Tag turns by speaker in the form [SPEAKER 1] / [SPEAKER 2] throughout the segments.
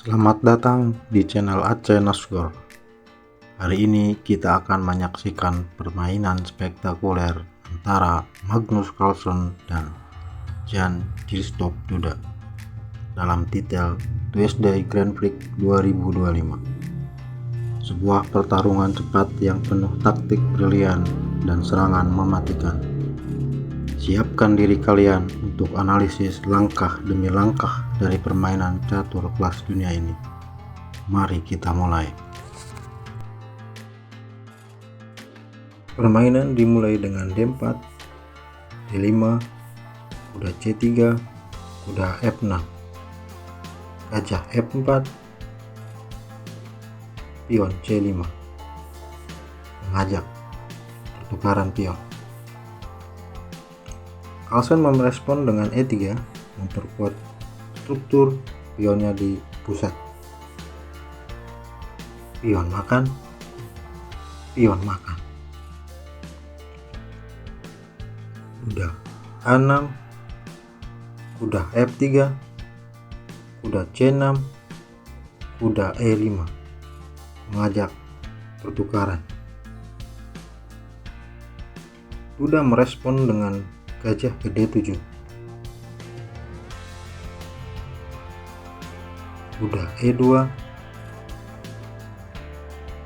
[SPEAKER 1] Selamat datang di channel Aceh Nasgor. Hari ini kita akan menyaksikan permainan spektakuler antara Magnus Carlsen dan Jan Christoph Duda dalam titel Tuesday Grand Prix 2025. Sebuah pertarungan cepat yang penuh taktik brilian dan serangan mematikan. Siapkan diri kalian untuk analisis langkah demi langkah dari permainan catur kelas dunia ini. Mari kita mulai. Permainan dimulai dengan D4, D5, kuda C3, kuda F6, gajah F4, pion C5, mengajak pertukaran pion. Carlsen merespon dengan E3, memperkuat struktur pionnya di pusat. Pion makan, pion makan. Kuda A6, kuda F3, kuda C6, kuda E5, mengajak pertukaran. Duda merespon dengan gajah ke D7, kuda E2,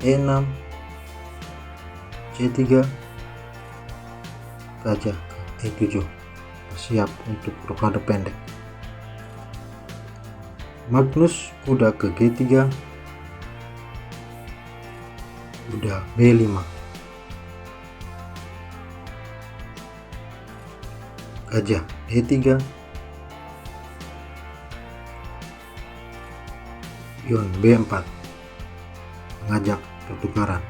[SPEAKER 1] E6, C3, gajah ke E7, bersiap untuk rokade pendek. Magnus kuda ke G3, kuda B5, gajah D3, pion B4, mengajak pertukaran.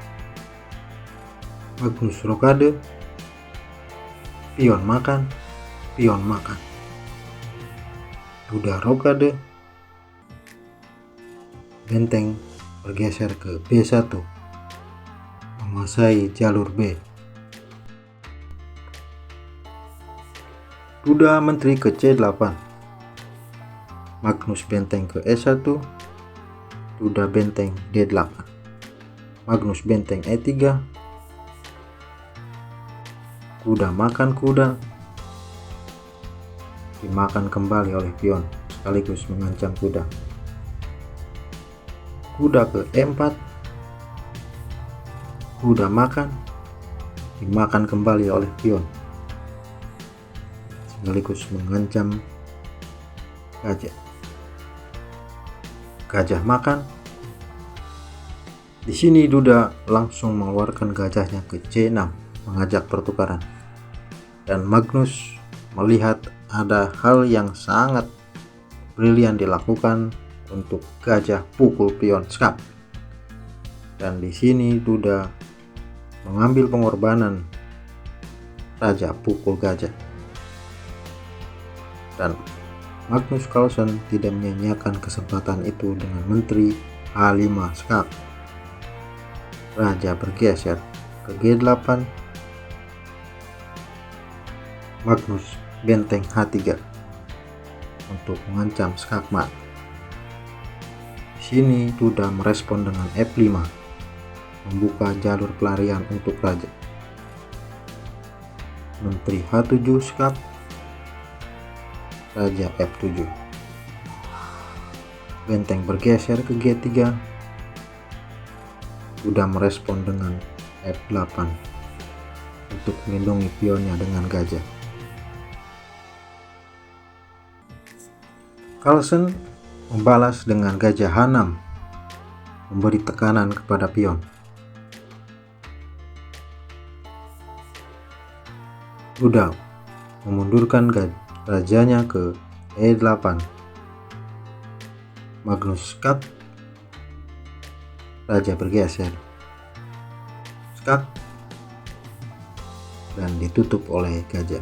[SPEAKER 1] Magnus rokade, pion makan, pion makan. Duda rokade, benteng bergeser ke B1, menguasai jalur B. Duda menteri ke C8, Magnus benteng ke E1, Duda benteng D8, Magnus benteng E3, kuda makan kuda, dimakan kembali oleh pion sekaligus mengancam kuda. Kuda ke E4, kuda makan, dimakan kembali oleh pion sekaligus mengancam gajah. Gajah makan. Di sini Duda langsung mengeluarkan gajahnya ke C6, mengajak pertukaran. Dan Magnus melihat ada hal yang sangat brilian dilakukan untuk gajah pukul pion skap. Dan di sini Duda mengambil pengorbanan raja pukul gajah. Dan Magnus Carlsen tidak menyia-nyiakan kesempatan itu dengan menteri H5 skap. Raja bergeser ke G8, Magnus benteng H3 untuk mengancam skakmat. Di sini Duda merespon dengan F5, membuka jalur pelarian untuk raja. Menteri H7 skap, raja F7, benteng bergeser ke G3. Duda merespon dengan F8 untuk melindungi pionnya dengan gajah. Carlsen membalas dengan gajah H6, memberi tekanan kepada pion. Duda memundurkan rajanya ke E8, Magnus skak, raja bergeser skak, dan ditutup oleh gajah.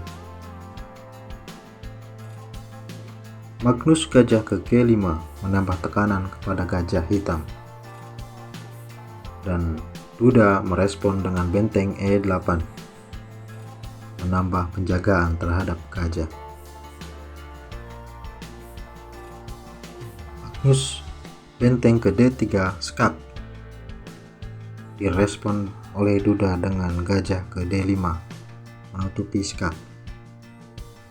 [SPEAKER 1] Magnus gajah ke G5 menambah tekanan kepada gajah hitam. Dan Duda merespon dengan benteng E8, menambah penjagaan terhadap gajah. Magnus benteng ke D3 skak. Direspon oleh Duda dengan gajah ke D5 menutupi skak.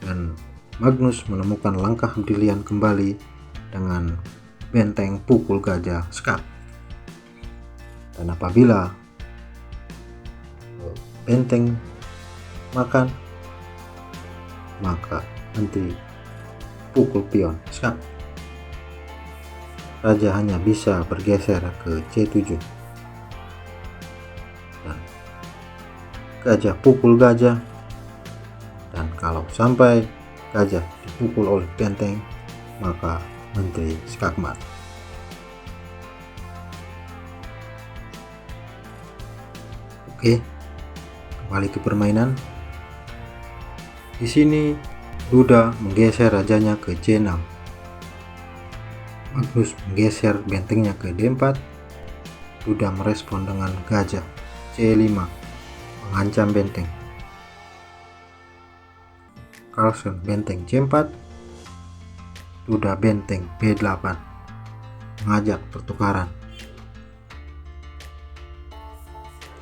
[SPEAKER 1] Dan Magnus menemukan langkah brilian kembali dengan benteng pukul gajah skak. Dan apabila benteng makan, maka menteri pukul pion skak. Raja hanya bisa bergeser ke C7. Dan gajah pukul gajah. Dan kalau sampai gajah dipukul oleh benteng, maka menteri skakmat. Oke, kembali ke permainan. Di sini Duda menggeser rajanya ke C6. Magnus menggeser bentengnya ke D4. Duda merespon dengan gajah C5 mengancam benteng. Carlsen benteng C4. Duda benteng B8 mengajak pertukaran.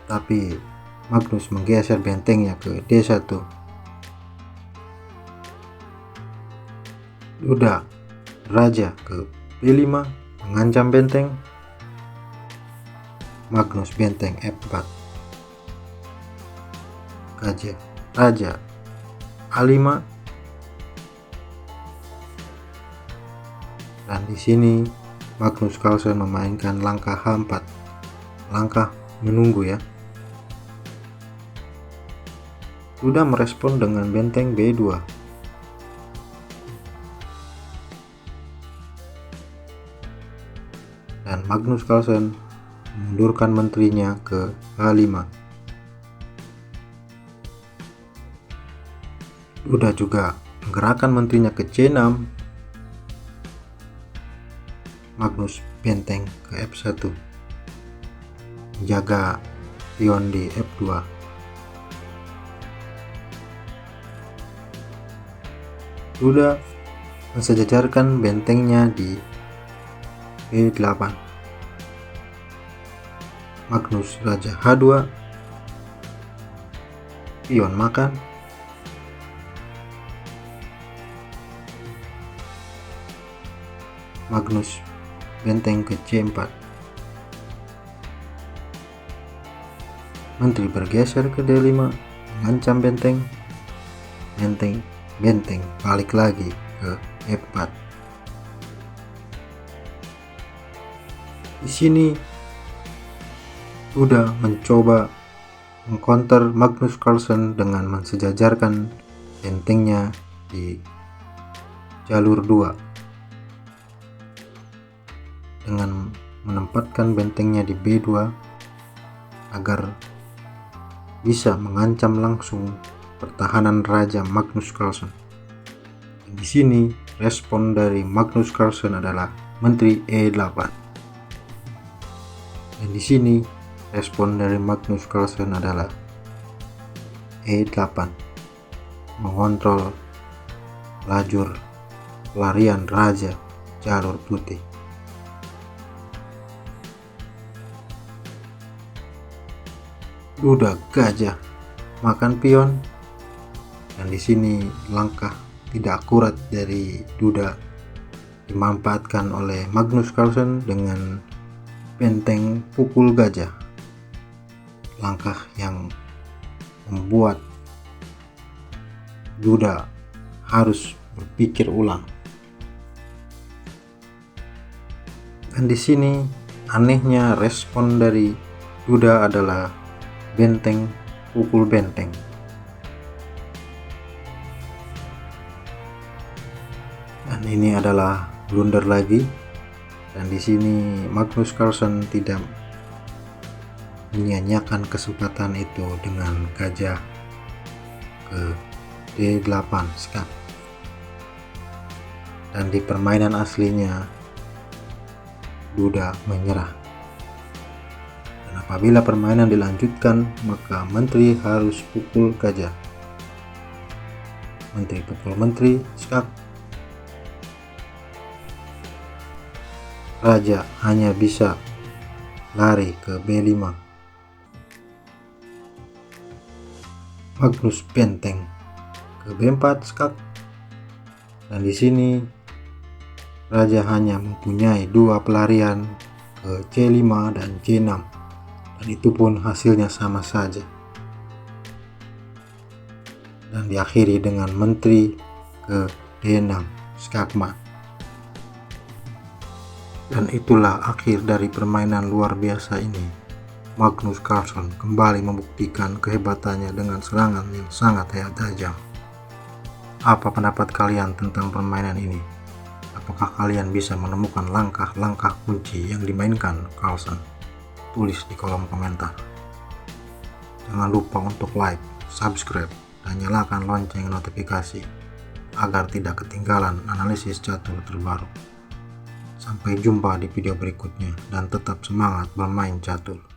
[SPEAKER 1] Tapi Magnus menggeser bentengnya ke D1. Duda raja ke B5 mengancam benteng. Magnus benteng F4. Raja A5. Dan di sini Magnus Carlsen memainkan langkah H4. Langkah menunggu ya. Duda merespon dengan benteng B2. Dan Magnus Carlsen memundurkan menterinya ke H5. Duda juga menggerakkan menterinya ke C6. Magnus benteng ke F1 menjaga pion di F2. Duda mensejajarkan bentengnya di B8. Magnus raja H2. Pion makan. Magnus benteng ke C4. Menteri bergeser ke D5 mengancam benteng. Benteng balik lagi ke F4. Di sini Duda mencoba mengcounter Magnus Carlsen dengan mensejajarkan bentengnya di jalur 2 dengan menempatkan bentengnya di B2 agar bisa mengancam langsung pertahanan Raja Magnus Carlsen. Di sini respon dari Magnus Carlsen adalah Menteri E8. Dan di sini respon dari Magnus Carlsen adalah E8, mengontrol lajur pelarian Raja jalur putih. Duda gajah makan pion. Dan di sini langkah tidak akurat dari Duda dimanfaatkan oleh Magnus Carlsen dengan benteng pukul gajah. Langkah yang membuat Duda harus berpikir ulang. Dan di sini anehnya respon dari Duda adalah benteng pukul benteng. Dan ini adalah blunder lagi. Dan di sini Magnus Carlsen tidak menyia-nyiakan kesempatan itu dengan gajah ke D8 skak. Dan di permainan aslinya Duda menyerah. Dan apabila permainan dilanjutkan, maka menteri harus pukul gajah. Menteri pukul menteri skak. Raja hanya bisa lari ke B5. Magnus benteng ke B4 skak. Dan di sini raja hanya mempunyai 2 pelarian ke C5 dan C6. Dan itu pun hasilnya sama saja. Dan diakhiri dengan menteri ke D6 skakmat. Dan itulah akhir dari permainan luar biasa ini. Magnus Carlsen kembali membuktikan kehebatannya dengan serangan yang sangat tajam. Apa pendapat kalian tentang permainan ini? Apakah kalian bisa menemukan langkah-langkah kunci yang dimainkan Carlsen? Tulis di kolom komentar. Jangan lupa untuk like, subscribe, dan nyalakan lonceng notifikasi agar tidak ketinggalan analisis catur terbaru. Sampai jumpa di video berikutnya dan tetap semangat bermain catur.